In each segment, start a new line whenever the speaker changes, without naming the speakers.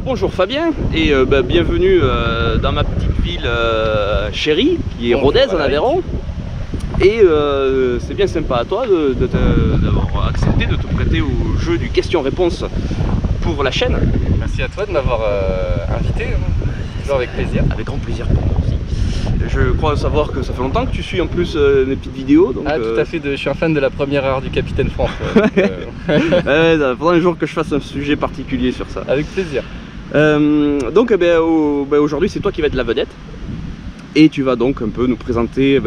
Bonjour Fabien et bienvenue dans ma petite ville chérie qui est Rodez en Aveyron. Et c'est bien sympa à toi d'avoir accepté de te prêter au jeu du question-réponse pour la chaîne.
Merci à toi de m'avoir invité, toujours avec plaisir.
Avec grand plaisir pour moi aussi. Je crois savoir que ça fait longtemps que tu suis en plus mes petites vidéos. Donc,
tout à fait, je suis un fan de la première heure du Capitaine France.
Il faudra un jour que je fasse un sujet particulier sur ça.
Avec plaisir.
Aujourd'hui c'est toi qui vas être la vedette et tu vas donc un peu nous présenter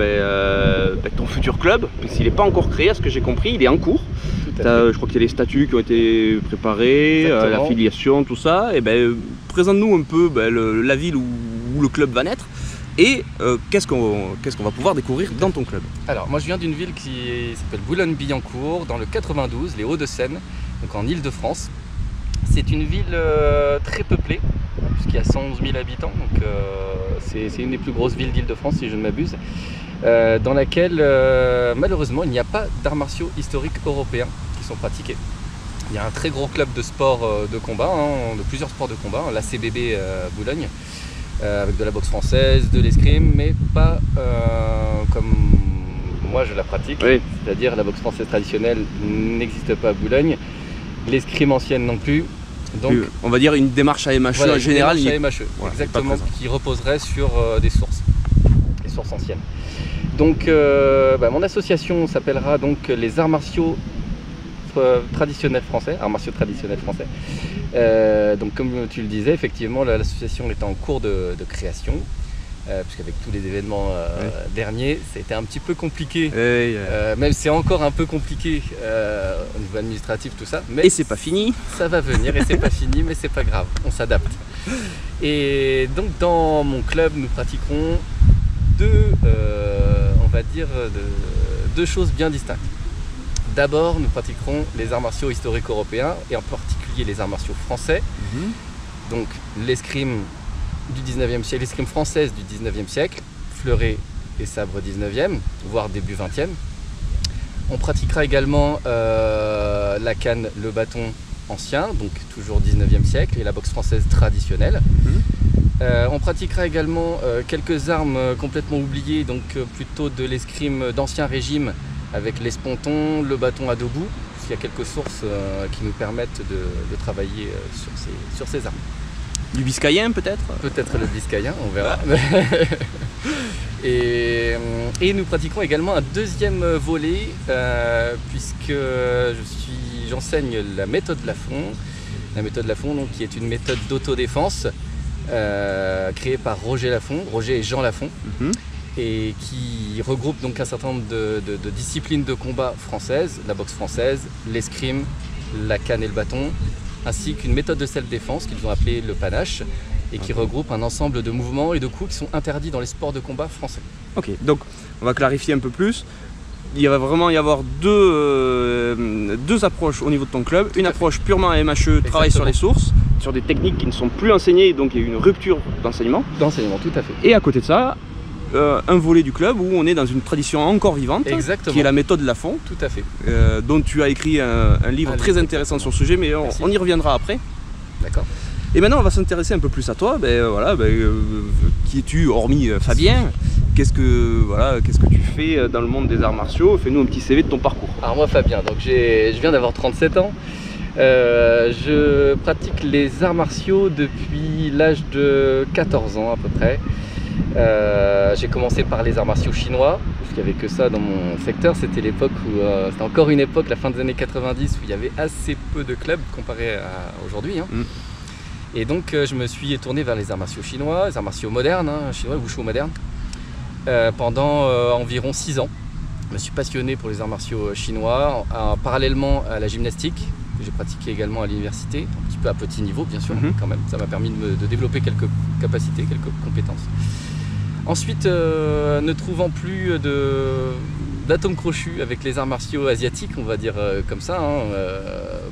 ton futur club, puisqu'il n'est pas encore créé à ce que j'ai compris, il est en cours. Je crois qu'il y a les statuts qui ont été préparés, l'affiliation, tout ça. Et présente-nous un peu la ville où le club va naître et qu'est-ce qu'on va pouvoir découvrir dans ton club.
Alors moi je viens d'une ville qui s'appelle Boulogne-Billancourt dans le 92, les Hauts-de-Seine, donc en Île-de-France. C'est une ville très peuplée, puisqu'il y a 111 000 habitants, donc c'est une des plus grosses villes d'Île-de-France si je ne m'abuse, dans laquelle malheureusement il n'y a pas d'arts martiaux historiques européens qui sont pratiqués. Il y a un très gros club de sport de combat, de plusieurs sports de combat, l'ACBB Boulogne, avec de la boxe française, de l'escrime, mais pas comme moi je la pratique, oui. C'est-à-dire la boxe française traditionnelle n'existe pas à Boulogne. L'escrime ancienne non plus. Donc,
on va dire une démarche à MHE en général.
Une démarche à MHE, voilà, exactement, qui reposerait sur des sources anciennes. Donc mon association s'appellera donc les arts martiaux traditionnels français, donc comme tu le disais, effectivement l'association est en cours de création. Puisqu'avec tous les événements derniers, c'était un petit peu compliqué, même c'est encore un peu compliqué au niveau administratif, tout ça. Mais
et c'est pas fini.
Ça va venir et c'est pas fini, mais c'est pas grave, on s'adapte. Et donc dans mon club, nous pratiquerons deux choses bien distinctes. D'abord, nous pratiquerons les arts martiaux historiques européens et en particulier les arts martiaux français. Donc l'escrime du 19e siècle, l'escrime française du 19e siècle, fleuret et sabre 19e, voire début 20e. On pratiquera également la canne, le bâton ancien, donc toujours 19e siècle, et la boxe française traditionnelle. On pratiquera également quelques armes complètement oubliées, donc plutôt de l'escrime d'ancien régime, avec l'esponton, le bâton à deux bouts, puisqu'il y a quelques sources qui nous permettent de travailler sur ces armes.
Du biscayen peut-être?
Peut-être le biscayen, on verra. Et nous pratiquons également un deuxième volet, puisque j'enseigne la méthode Lafond. La méthode Lafond, donc, qui est une méthode d'autodéfense créée par Roger Lafond, Roger et Jean Lafond, et qui regroupe donc un certain nombre de disciplines de combat françaises, la boxe française, l'escrime, la canne et le bâton, ainsi qu'une méthode de self-défense qu'ils ont appelée le panache et qui regroupe un ensemble de mouvements et de coups qui sont interdits dans les sports de combat français. Ok,
donc on va clarifier un peu plus. Il va vraiment y avoir deux approches au niveau de ton club. Une approche purement à MHE, travail sur les sources, sur des techniques qui ne sont plus enseignées, donc il y a une rupture d'enseignement.
D'enseignement, tout à fait.
Et à côté de ça, un volet du club où on est dans une tradition encore vivante, qui est la méthode Lafond,
tout à fait,
dont tu as écrit un livre très intéressant sur le sujet, mais on y reviendra après.
D'accord.
Et maintenant on va s'intéresser un peu plus à toi. Qui es-tu hormis Fabien? Qu'est-ce que tu fais dans le monde des arts martiaux? Fais-nous un petit CV de ton parcours.
Alors moi Fabien, donc je viens d'avoir 37 ans. Je pratique les arts martiaux depuis l'âge de 14 ans à peu près. J'ai commencé par les arts martiaux chinois, parce qu'il n'y avait que ça dans mon secteur. C'était l'époque où c'était encore une époque, la fin des années 90, où il y avait assez peu de clubs comparé à aujourd'hui. Et donc je me suis tourné vers les arts martiaux chinois, les arts martiaux modernes, chinois, wushu moderne, pendant environ 6 ans. Je me suis passionné pour les arts martiaux chinois, parallèlement à la gymnastique, que j'ai pratiqué également à l'université, un petit peu à petit niveau bien sûr, mais quand même, ça m'a permis de développer quelques capacités, quelques compétences. Ensuite, ne trouvant plus d'atomes crochus avec les arts martiaux asiatiques, on va dire comme ça, hein,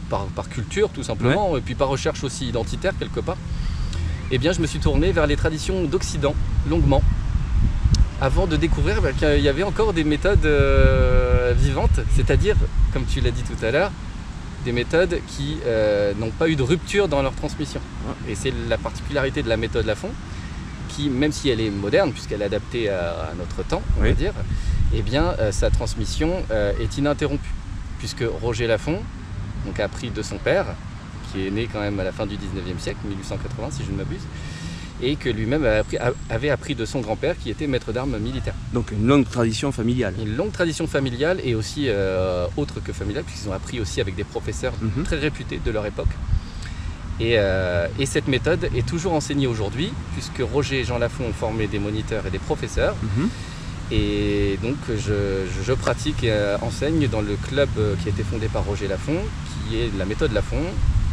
par culture tout simplement, et puis par recherche aussi identitaire quelque part, eh bien je me suis tourné vers les traditions d'Occident longuement, avant de découvrir qu'il y avait encore des méthodes vivantes, c'est-à-dire, comme tu l'as dit tout à l'heure, des méthodes qui n'ont pas eu de rupture dans leur transmission. Et c'est la particularité de la méthode Lafon, qui, même si elle est moderne, puisqu'elle est adaptée à notre temps, on va dire, eh bien, sa transmission est ininterrompue, puisque Roger Lafon donc, a appris de son père, qui est né quand même à la fin du 19e siècle, 1880 si je ne m'abuse, et que lui-même avait appris de son grand-père, qui était maître d'armes militaire.
Donc une longue tradition familiale.
Une longue tradition familiale, et aussi autre que familiale, puisqu'ils ont appris aussi avec des professeurs très réputés de leur époque. Et cette méthode est toujours enseignée aujourd'hui, puisque Roger et Jean Lafon ont formé des moniteurs et des professeurs. Et donc je pratique et enseigne dans le club qui a été fondé par Roger Lafon, qui est la méthode Lafon,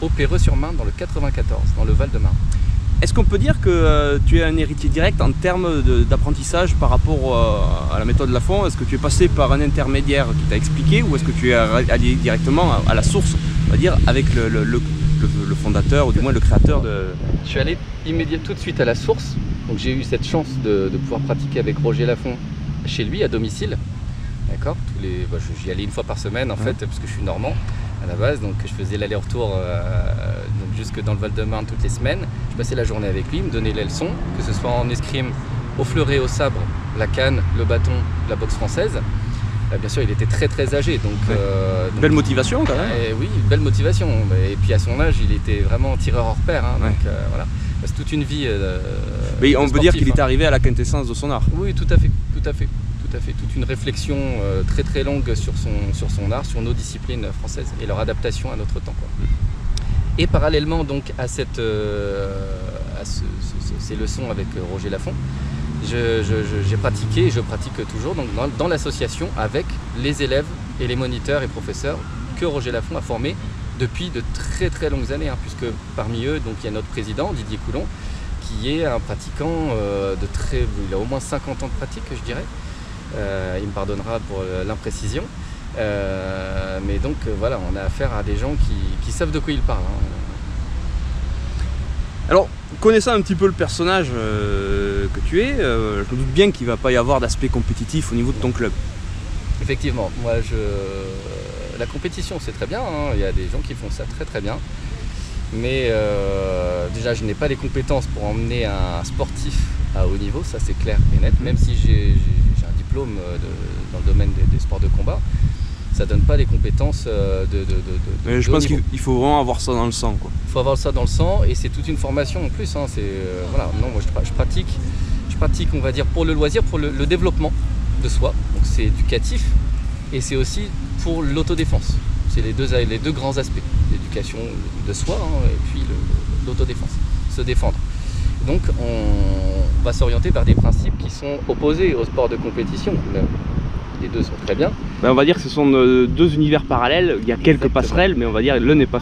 au Perreux-sur-Marne, dans le 94, dans le Val-de-Marne.
Est-ce qu'on peut dire que tu es un héritier direct en termes d'apprentissage par rapport à la méthode Lafon? Est-ce que tu es passé par un intermédiaire qui t'a expliqué, ou est-ce que tu es allé directement à la source, on va dire, avec le fondateur, ou du moins le créateur de...
Je suis allé tout de suite à la source, donc j'ai eu cette chance de pouvoir pratiquer avec Roger Lafon chez lui, à domicile. D'accord, j'y allais une fois par semaine en fait, parce que je suis normand à la base, donc je faisais l'aller-retour jusque dans le Val-de-Marne toutes les semaines. Je passais la journée avec lui, il me donnait les leçons, que ce soit en escrime, au fleuret, au sabre, la canne, le bâton, la boxe française. Bien sûr, il était très très âgé, donc
belle motivation quand même.
Oui, belle motivation. Et puis à son âge, il était vraiment tireur hors pair. Hein, donc voilà, c'est toute une vie.
Mais on peut dire qu'il est arrivé à la quintessence de son art.
Oui, tout à fait, tout à fait. Tout à fait, toute une réflexion très très longue sur son art, sur nos disciplines françaises et leur adaptation à notre temps, quoi. Et parallèlement donc à ces leçons avec Roger Lafon, j'ai pratiqué et je pratique toujours donc dans l'association avec les élèves et les moniteurs et professeurs que Roger Lafon a formés depuis de très très longues années, hein, puisque parmi eux donc, il y a notre président Didier Coulon, qui est un pratiquant il a au moins 50 ans de pratique, je dirais. Il me pardonnera pour l'imprécision, mais donc voilà, on a affaire à des gens qui savent de quoi ils parlent. Hein.
Alors, connaissant un petit peu le personnage que tu es, je me doute bien qu'il ne va pas y avoir d'aspect compétitif au niveau de ton club.
Effectivement, moi la compétition c'est très bien, hein. Il y a des gens qui font ça très très bien, mais déjà je n'ai pas les compétences pour emmener un sportif à haut niveau, ça c'est clair et net, même si j'ai un diplôme dans le domaine des sports de combat, ça donne pas les compétences
mais je pense qu'il faut vraiment avoir ça dans le sang, quoi.
Il faut avoir ça dans le sang, et c'est toute une formation en plus, hein. Voilà, non, moi je pratique on va dire pour le loisir, pour le développement de soi, donc c'est éducatif et c'est aussi pour l'autodéfense. C'est les deux grands aspects, l'éducation de soi, hein, et puis l'autodéfense, se défendre. Donc on va s'orienter vers des principes qui sont opposés au sport de compétition. Les deux sont très bien.
On va dire que ce sont deux univers parallèles, il y a quelques passerelles, mais on va dire que l'un n'est pas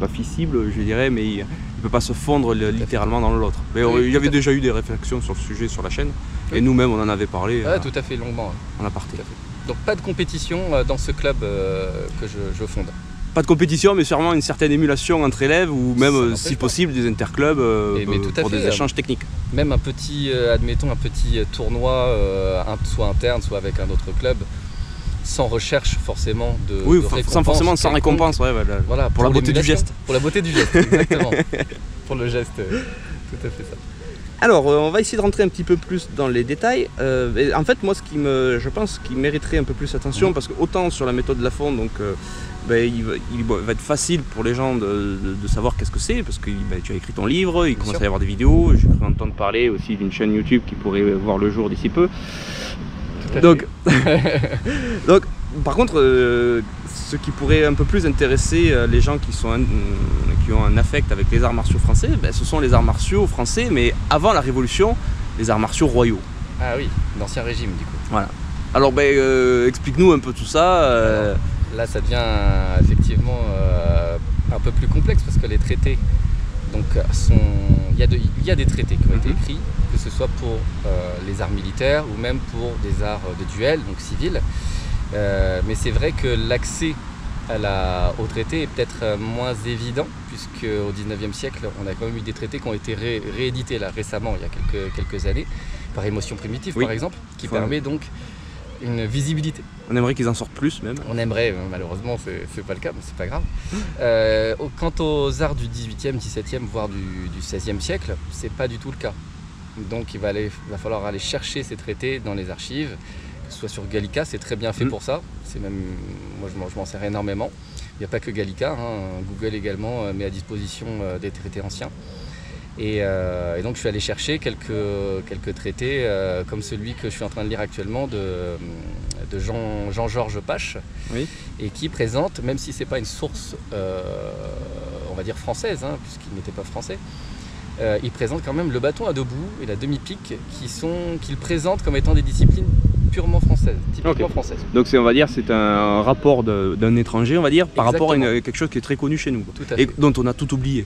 fissible, je dirais, mais il ne peut pas se fondre littéralement dans l'autre. Il y avait déjà eu des réflexions sur le sujet sur la chaîne, et nous-mêmes on en avait parlé.
Tout à fait, longuement.
En aparté.
Donc pas de compétition dans ce club que je fonde.
Pas de compétition, mais sûrement une certaine émulation entre élèves, ou même, si possible, des interclubs pour des échanges techniques.
Même un petit, admettons, un petit tournoi, soit interne, soit avec un autre club, sans recherche forcément de récompense.
Sans récompense,
voilà,
pour la beauté du geste.
Pour la beauté du geste, exactement. Pour le geste, tout à fait ça.
Alors, on va essayer de rentrer un petit peu plus dans les détails. En fait, moi, je pense qu'il mériterait un peu plus attention, parce que autant sur la méthode Lafon, donc, il va être facile pour les gens de savoir qu'est-ce que c'est, parce que tu as écrit ton livre, il commence à y avoir des vidéos, j'ai cru entendre parler aussi d'une chaîne YouTube qui pourrait voir le jour d'ici peu. Donc, par contre, ce qui pourrait un peu plus intéresser les gens qui ont un affect avec les arts martiaux français, ce sont les arts martiaux français, mais avant la Révolution, les arts martiaux royaux.
Ah oui, l'ancien régime du coup.
Voilà. Alors explique-nous un peu tout ça.
Là ça devient effectivement un peu plus complexe, parce que les traités, donc il y a des traités qui ont été écrits, que ce soit pour les arts militaires ou même pour des arts de duel, donc civils. Mais c'est vrai que l'accès au traité est peut-être moins évident, puisque au 19e siècle, on a quand même eu des traités qui ont été réédités là, récemment, il y a quelques années, par Émotion primitive par exemple, qui permet donc une visibilité.
On aimerait qu'ils en sortent plus même.
On aimerait, malheureusement c'est pas le cas, mais c'est pas grave. Quant aux arts du 18e, 17e, voire du 16e siècle, c'est pas du tout le cas. Donc il va falloir aller chercher ces traités dans les archives, que ce soit sur Gallica, c'est très bien fait pour ça. C'est même, moi je m'en sers énormément. Il n'y a pas que Gallica, hein. Google également met à disposition des traités anciens. Et donc je suis allé chercher quelques traités comme celui que je suis en train de lire actuellement de Jean-Georges Pache, et qui présente, même si ce n'est pas une source on va dire française, hein, puisqu'il n'était pas français, il présente quand même le bâton à deux bouts et la demi-pique qu'il présente comme étant des disciplines purement françaises, typiquement françaises.
Donc on va dire c'est un rapport d'un étranger, on va dire, par rapport à quelque chose qui est très connu chez nous, et dont on a tout oublié.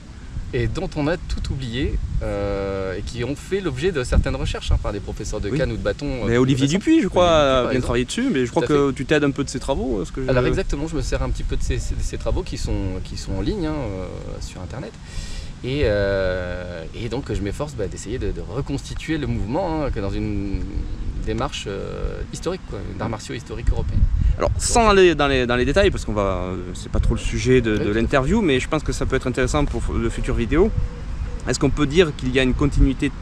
Et dont on a tout oublié, et qui ont fait l'objet de certaines recherches par des professeurs de canne ou de bâton.
Mais Olivier Dupuis, je crois, a bien travaillé dessus, mais je crois que tu t'aides un peu de ses travaux.
Alors exactement, je me sers un petit peu de ces travaux qui sont en ligne, hein, sur internet. Et donc je m'efforce d'essayer de reconstituer le mouvement, hein, que dans une démarche historique, d'arts martiaux historiques européens.
Alors sans aller dans les détails, parce c'est pas trop le sujet de l'interview, mais je pense que ça peut être intéressant pour de futures vidéos. Est-ce qu'on peut dire qu'il y a une continuité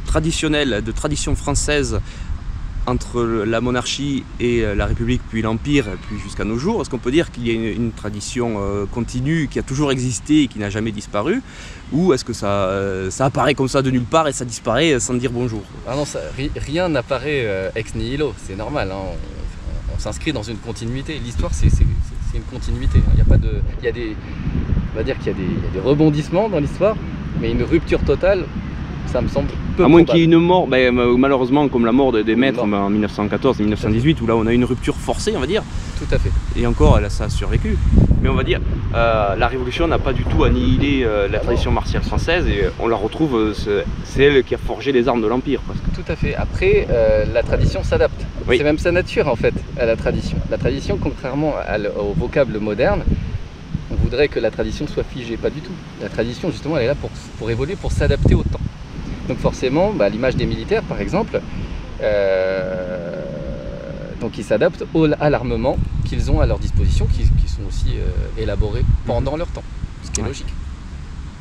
traditionnelle, de tradition française entre la monarchie et la République, puis l'Empire, puis jusqu'à nos jours? Est-ce qu'on peut dire qu'il y a une tradition continue qui a toujours existé et qui n'a jamais disparu? Ou est-ce que ça apparaît comme ça de nulle part et ça disparaît sans dire bonjour?
Ah non, rien n'apparaît ex nihilo, c'est normal, hein. On s'inscrit dans une continuité. L'histoire, c'est une continuité. On va dire qu'il y a des rebondissements dans l'histoire, mais une rupture totale, ça me semble peu
à moins qu'il y ait une mort, malheureusement comme la mort des maîtres en 1914 et 1918, où là on a une rupture forcée, on va dire.
Tout à fait.
Et encore, ça a survécu. Mais on va dire, la Révolution n'a pas du tout annihilé la tradition martiale française, et on la retrouve, c'est elle qui a forgé les armes de l'Empire.
Tout à fait. Après, la tradition s'adapte. C'est même sa nature en fait, à la tradition. La tradition, contrairement au vocable moderne, on voudrait que la tradition soit figée, pas du tout. La tradition, justement, elle est là pour évoluer, pour s'adapter au temps. Donc forcément, l'image des militaires, par exemple, donc ils s'adaptent à l'armement qu'ils ont à leur disposition, qui sont aussi élaborés pendant leur temps, ce qui est logique.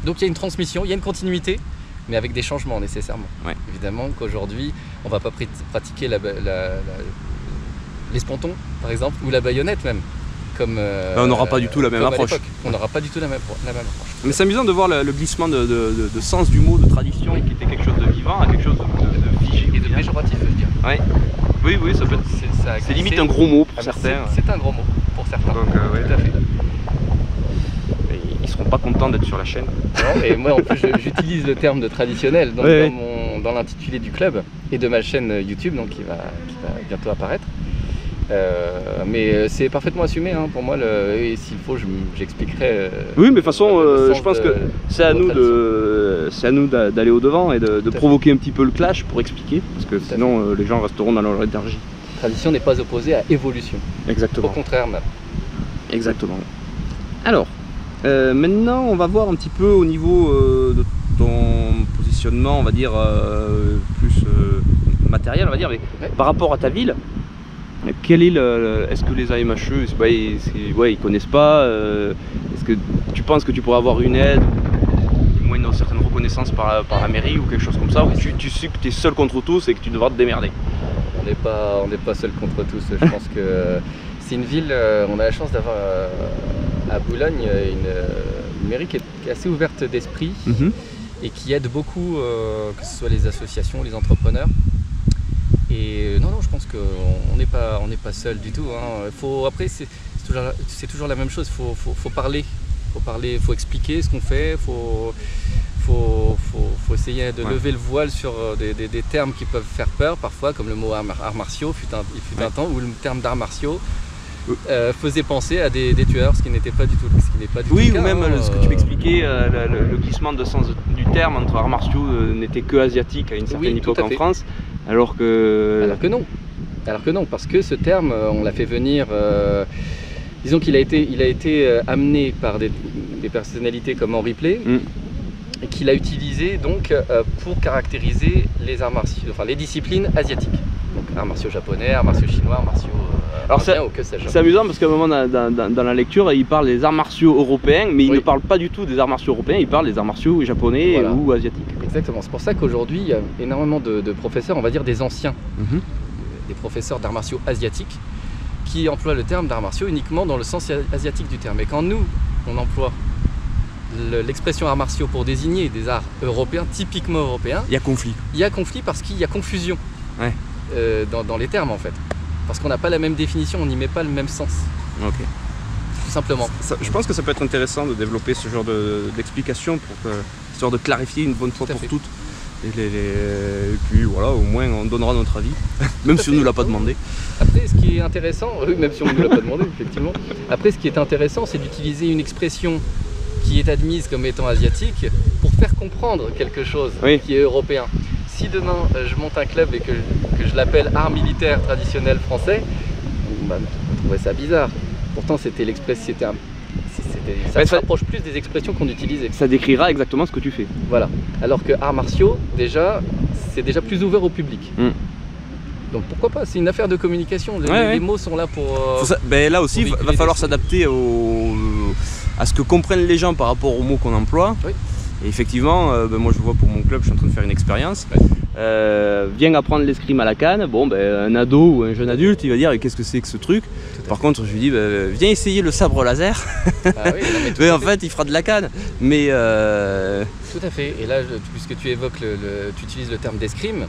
Donc il y a une transmission, il y a une continuité, mais avec des changements nécessairement. Évidemment qu'aujourd'hui, on ne va pas pratiquer l'esponton, par exemple, ou la baïonnette même. Comme,
on n'aura pas du tout la même approche.
On n'aura pas du tout la même approche.
Mais c'est amusant de voir le glissement de sens du mot, de tradition, qui était quelque chose de vivant à quelque chose de figé.
Et de péjoratif, je dirais.
Oui, ça peut être. C'est limite un gros mot pour certains.
C'est un gros mot pour certains.
Donc,
tout à fait.
Et ils seront pas contents d'être sur la chaîne.
Non, et moi en plus j'utilise le terme de traditionnel donc, dans l'intitulé du club et de ma chaîne YouTube, donc qui va bientôt apparaître. Mais c'est parfaitement assumé, hein, pour moi, et s'il faut j'expliquerai.
Oui, mais de toute façon je pense que c'est à nous d'aller au devant et de provoquer un petit peu le clash pour expliquer, parce que sinon les gens resteront dans leur énergie.
Tradition n'est pas opposée à évolution.
Exactement.
Au contraire même.
Exactement. Alors maintenant on va voir un petit peu au niveau de ton positionnement, on va dire plus matériel, on va dire, mais par rapport à ta ville. Quel est est-ce que les AMHE, ils connaissent pas, est-ce que tu penses que tu pourrais avoir une aide, au moins une certaine reconnaissance par la mairie ou quelque chose comme ça, ou tu sais que tu es seul contre tous et que tu devras te démerder?
On n'est pas seul contre tous, je pense que c'est une ville, on a la chance d'avoir à Boulogne une mairie qui est assez ouverte d'esprit et qui aide beaucoup, que ce soit les associations, les entrepreneurs. Et non, je pense qu'on n'est pas seul du tout, hein. Après, c'est toujours la même chose. Faut parler, faut expliquer ce qu'on fait, faut essayer de lever le voile sur des termes qui peuvent faire peur parfois, comme le mot arts martiaux, il fut un temps où le terme d'arts martiaux faisaient penser à des tueurs, ce qui n'était pas du tout,
Oui,
le cas.
ou même ce que tu m'expliquais, le glissement de sens du terme entre arts martiaux n'était que asiatique à une certaine époque en France, alors que
non. Alors que non, parce que ce terme, on l'a fait venir, disons qu'il a été amené par des personnalités comme Henri Play, et qu'il a utilisé donc pour caractériser les arts martiaux, enfin les disciplines asiatiques. Donc arts martiaux japonais, arts martiaux chinois, arts martiaux indiens ou que sais-je. C'est
amusant parce qu'à un moment dans la lecture, il parle des arts martiaux européens, mais il ne parle pas du tout des arts martiaux européens, il parle des arts martiaux japonais ou asiatiques.
Exactement, c'est pour ça qu'aujourd'hui il y a énormément de professeurs, on va dire des anciens, des professeurs d'arts martiaux asiatiques, qui emploient le terme d'arts martiaux uniquement dans le sens asiatique du terme. Et quand nous, on emploie l'expression arts martiaux pour désigner des arts européens, typiquement européens,
il y a conflit.
Il y a conflit parce qu'il y a confusion dans les termes en fait. Parce qu'on n'a pas la même définition, on n'y met pas le même sens.
Ok.
Tout simplement.
Je pense que ça peut être intéressant de développer ce genre d'explication histoire de clarifier une bonne fois pour toutes. Et puis voilà, au moins on donnera notre avis, même si on ne nous l'a pas demandé.
Après, ce qui est intéressant, oui, même si on ne nous l'a pas demandé, effectivement. Après, ce qui est intéressant, c'est d'utiliser une expression qui est admise comme étant asiatique pour faire comprendre quelque chose qui est européen. Si demain je monte un club et que je l'appelle art militaire traditionnel français, on trouverait ça bizarre. Pourtant, c'était l'expression, ça se rapproche plus des expressions qu'on utilisait. Ça
décrira exactement ce que tu fais.
Voilà. Alors que arts martiaux, c'est déjà plus ouvert au public. Donc pourquoi pas, c'est une affaire de communication, les mots sont là pour...
là aussi, il va falloir s'adapter à ce que comprennent les gens par rapport aux mots qu'on emploie. Et effectivement, moi je vois pour mon club, je suis en train de faire une expérience. Viens apprendre l'escrime à la canne. Bon, un ado ou un jeune adulte, il va dire qu'est-ce que c'est que ce truc. Par contre, je lui dis viens essayer le sabre laser. Mais en fait, il fera de la canne. Mais
tout à fait. Et là, puisque tu évoques tu utilises le terme d'escrime,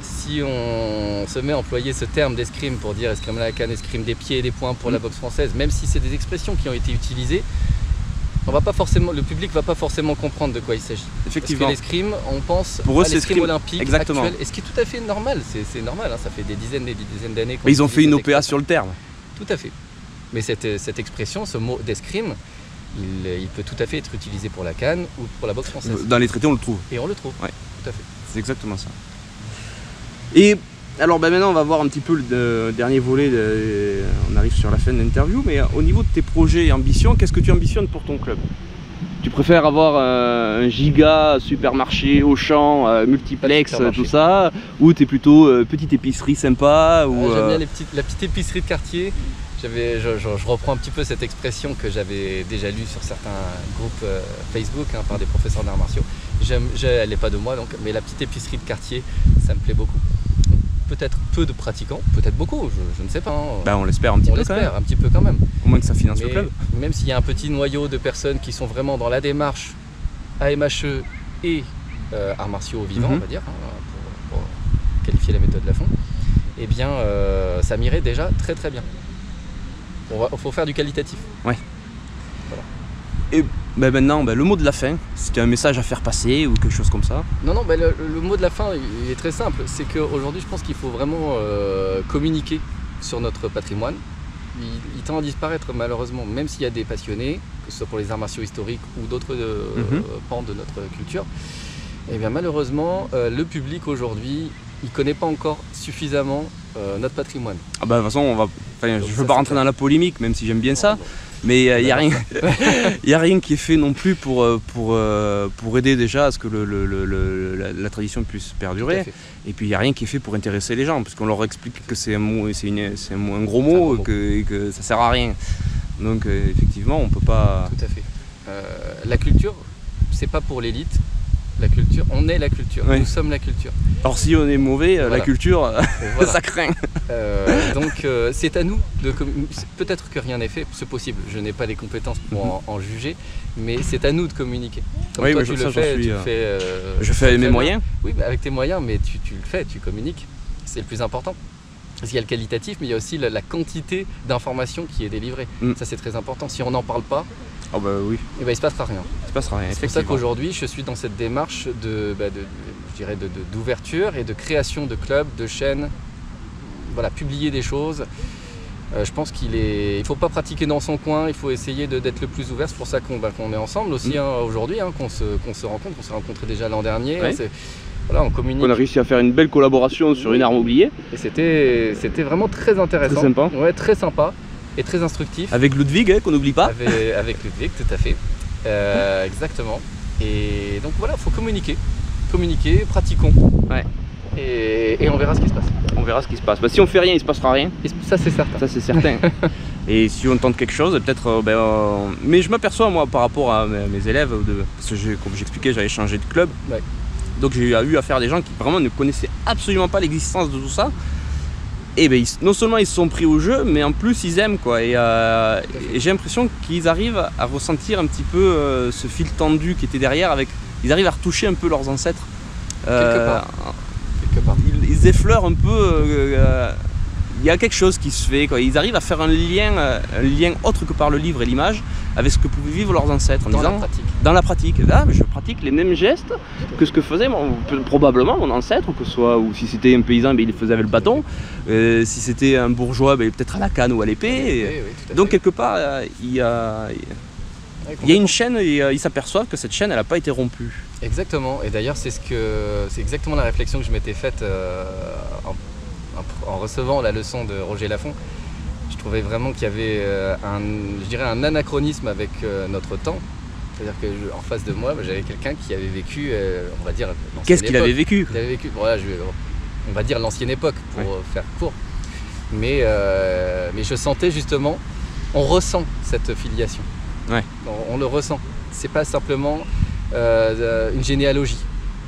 si on se met à employer ce terme d'escrime pour dire escrime à la canne, escrime des pieds et des poings pour la boxe française, même si c'est des expressions qui ont été utilisées, le public va pas forcément comprendre de quoi il s'agit.
Effectivement.
Parce que l'escrime, on pense
pour eux,
à l'escrime olympique
exactement.
Actuel, et ce qui est tout à fait normal, c'est normal, ça fait des dizaines d'années.
Mais ils ont fait une OPA sur le terme.
Tout à fait. Mais cette expression, ce mot d'escrime, il peut tout à fait être utilisé pour la canne ou pour la boxe française.
Dans les traités, on le trouve.
Et on le trouve,
tout
à fait.
C'est exactement ça. Et alors maintenant, on va voir un petit peu le dernier volet, on arrive sur la fin de l'interview, mais au niveau de tes projets et ambitions, qu'est-ce que tu ambitionnes pour ton club? Tu préfères avoir un giga supermarché, Auchan, multiplex, tout ça, ou tu es plutôt petite épicerie sympa
J'aime bien la petite épicerie de quartier. Je reprends un petit peu cette expression que j'avais déjà lue sur certains groupes Facebook par des professeurs d'arts martiaux. Elle n'est pas de moi, mais la petite épicerie de quartier, ça me plaît beaucoup. Peut-être peu de pratiquants, peut-être beaucoup, je ne sais pas.
On l'espère un petit peu.
Un petit peu quand même.
Au moins que ça finance le club.
Même s'il y a un petit noyau de personnes qui sont vraiment dans la démarche AMHE et arts martiaux vivants, on va dire, pour qualifier la méthode Lafont, eh bien ça m'irait déjà très très bien. Il faut faire du qualitatif.
Ouais. Voilà. Et maintenant, le mot de la fin, si tu as un message à faire passer ou quelque chose comme ça.
Non, le mot de la fin, il est très simple. C'est qu'aujourd'hui, je pense qu'il faut vraiment communiquer sur notre patrimoine. Il tend à disparaître malheureusement, même s'il y a des passionnés, que ce soit pour les arts martiaux historiques ou d'autres pans de notre culture. Et bien malheureusement, le public aujourd'hui, il ne connaît pas encore suffisamment notre patrimoine.
De toute façon, je ne veux pas rentrer dans la polémique, même si j'aime bien ça. Mais il n'y a rien qui est fait non plus pour aider déjà à ce que la tradition puisse perdurer. Et puis il n'y a rien qui est fait pour intéresser les gens, puisqu'on leur explique que c'est un gros mot et que ça ne sert à rien. Donc effectivement, on ne peut pas...
Tout à fait. La culture, c'est pas pour l'élite. La culture, on est la culture, nous sommes la culture.
Alors si on est mauvais, la culture, ça craint.
Donc c'est à nous de peut-être que rien n'est fait, c'est possible, je n'ai pas les compétences pour en juger, mais c'est à nous de communiquer. Comme toi tu le fais,
je fais avec mes moyens.
Oui, avec tes moyens, mais tu le fais, tu communiques, c'est le plus important. Parce qu'il y a le qualitatif, mais il y a aussi la quantité d'informations qui est délivrée. Ça c'est très important, si on n'en parle pas,
oui.
Et il ne se passera rien.
C'est
pour ça qu'aujourd'hui, je suis dans cette démarche d'ouverture et de création de clubs, de chaînes, publier des choses. Je pense il faut pas pratiquer dans son coin, il faut essayer d'être le plus ouvert. C'est pour ça qu'on est ensemble aussi aujourd'hui, qu'on se rencontre, qu'on s'est rencontrés déjà l'an dernier.
Ouais.
Voilà, on communique.
On a réussi à faire une belle collaboration sur une arme oubliée.
Et c'était vraiment très intéressant.
Très sympa.
Ouais, très sympa et très instructif.
Avec Ludwig, hein, qu'on n'oublie pas.
Avec Ludwig, tout à fait. Exactement. Et donc voilà, il faut communiquer. Communiquer, pratiquons.
Ouais.
Et on verra ce qui se passe.
On verra ce qui se passe. Bah, si on fait rien, il se passera rien.
Et ça, c'est certain.
Ça, c'est certain. Et si on tente quelque chose, peut-être. Mais je m'aperçois, moi, par rapport à mes élèves, parce que comme j'expliquais, j'avais changé de club.
Ouais.
Donc j'ai eu affaire à des gens qui vraiment ne connaissaient absolument pas l'existence de tout ça. Et ben, non seulement ils se sont pris au jeu, mais en plus ils aiment, quoi. Et j'ai l'impression qu'ils arrivent à ressentir un petit peu ce fil tendu qui était derrière. Ils arrivent à retoucher un peu leurs ancêtres.
Quelque part.
Ils effleurent un peu. Il y a quelque chose qui se fait, quoi. Ils arrivent à faire un lien autre que par le livre et l'image avec ce que pouvaient vivre leurs ancêtres. Dans la pratique. Ah, mais je pratique les mêmes gestes que ce que faisait probablement mon ancêtre, ou si c'était un paysan, il le faisait avec le bâton. Si c'était un bourgeois, peut-être à la canne ou à l'épée.
Oui,
donc quelque part, il y a une chaîne et ils s'aperçoivent que cette chaîne, elle n'a pas été rompue.
Exactement. Et d'ailleurs, c'est exactement la réflexion que je m'étais faite en recevant la leçon de Roger Laffont. Je trouvais vraiment qu'il y avait un anachronisme avec notre temps. C'est-à-dire qu'en face de moi, j'avais quelqu'un qui avait vécu, on va dire, l'ancienne époque.
Qu'est-ce qu'il avait vécu?
Il avait vécu, voilà, on va dire l'ancienne époque pour faire court. Mais je sentais justement, on ressent cette filiation.
Ouais.
On le ressent. C'est pas simplement une généalogie.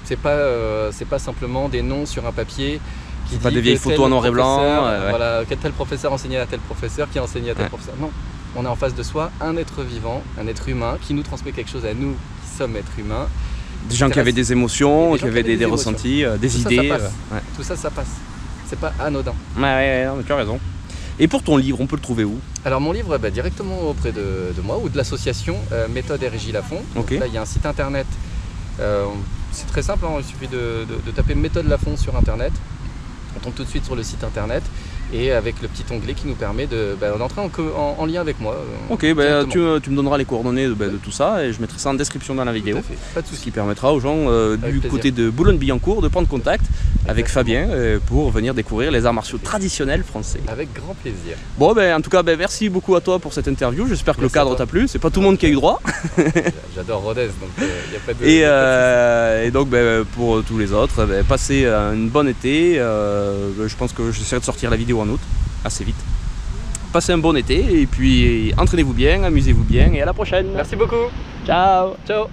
C'est pas simplement des noms sur un papier.
C'est pas des vieilles photos en noir et blanc.
Voilà, tel professeur enseignait à tel professeur, qui enseignait à tel professeur. Non, on est en face de soi un être vivant, un être humain qui nous transmet quelque chose à nous qui sommes êtres humains.
Des gens qui avaient des émotions, qui avaient des ressentis, des idées.
Tout ça, ça passe. C'est pas anodin.
Ouais, non, mais tu as raison. Et pour ton livre, on peut le trouver où?
Alors mon livre, directement auprès de moi ou de l'association Méthode R.J. Laffont.
Okay.
Donc là, il y a un site internet. C'est très simple, il suffit de taper Méthode Laffont sur internet. On tombe tout de suite sur le site internet et avec le petit onglet qui nous permet d'entrer en lien avec moi.
Ok, tu me donneras les coordonnées de tout ça et je mettrai ça en description dans la vidéo.
Tout à fait. Pas de souci.
Ce qui permettra aux gens du côté de Boulogne-Billancourt de prendre contact avec Fabien pour venir découvrir les arts martiaux traditionnels français.
Avec grand plaisir.
Bon, en tout cas, merci beaucoup à toi pour cette interview. J'espère que le cadre t'a plu. C'est pas tout le monde qui a eu droit.
J'adore Rodez, donc il n'y a pas de...
Et donc, pour tous les autres, passez une bonne été. Je pense que j'essaierai de sortir la vidéo en août, assez vite. Passez un bon été et puis entraînez-vous bien, amusez-vous bien et à la prochaine.
Merci beaucoup.
Ciao.
Ciao.